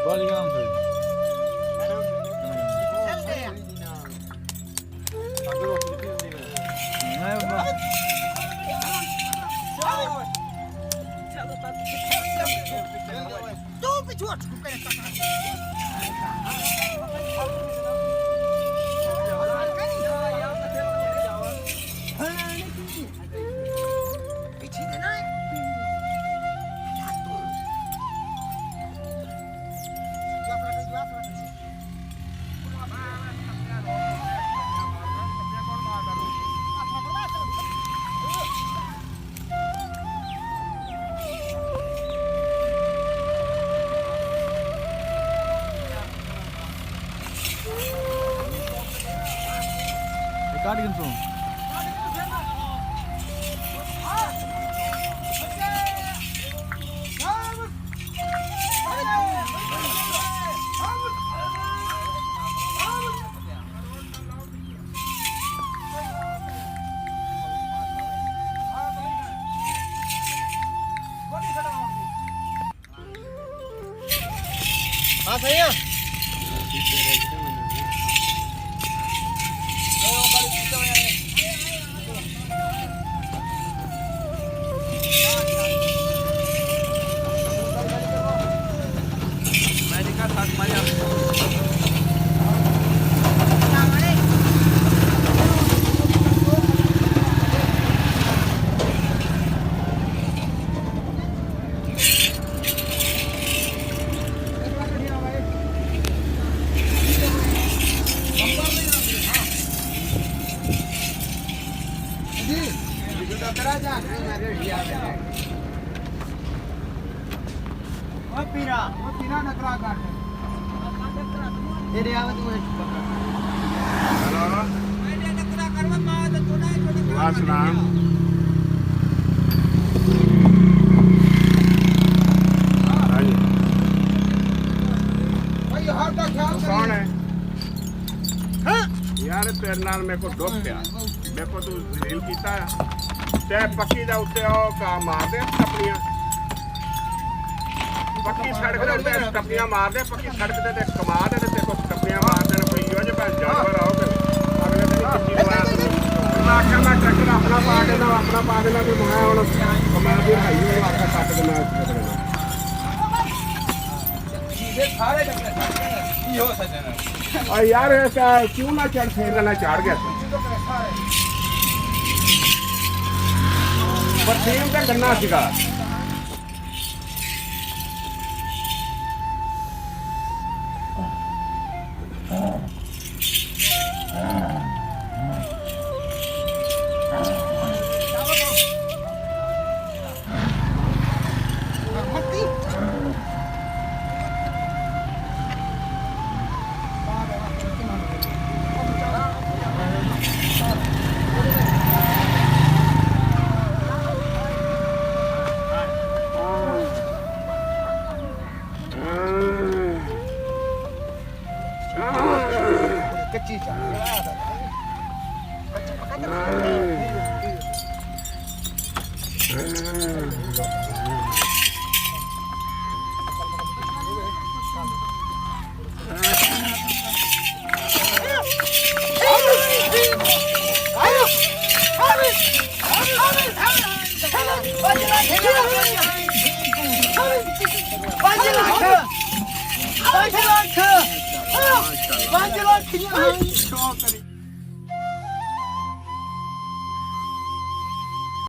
Boleh kan tu? Kadigin tu. हाँ भैया पीरा नकरा काट तेरे आवे तू हेलो मैंने नकरा करवा मा तो छोटा छोटा वासना भाई हर का ख्याल कौन है हां यार तेरे नाल मेरे को डोब गया मेरे को तू रील कीता ते पक्की दा उत्ते ओ का मार दे टपड़ियां पक्की सड़क दे उत्ते टपड़ियां मार दे पक्की सड़क दे ते कमा दे ते को टपड़ियां मार दे कोई यो जे भैन जानवर आओ अगले दिन कितनी बार मैं आखिया मैं ट्रैक्टर अपना पा देना कोई मैं हुन मैं भी हाई हो आखा कट के मैं सीधे सारे टक्कर की हो सजना और यार ऐसा क्यों ना चढ़ फेर ना चढ़ गया पर सेम का गन्ना सीगा कच्ची Panjang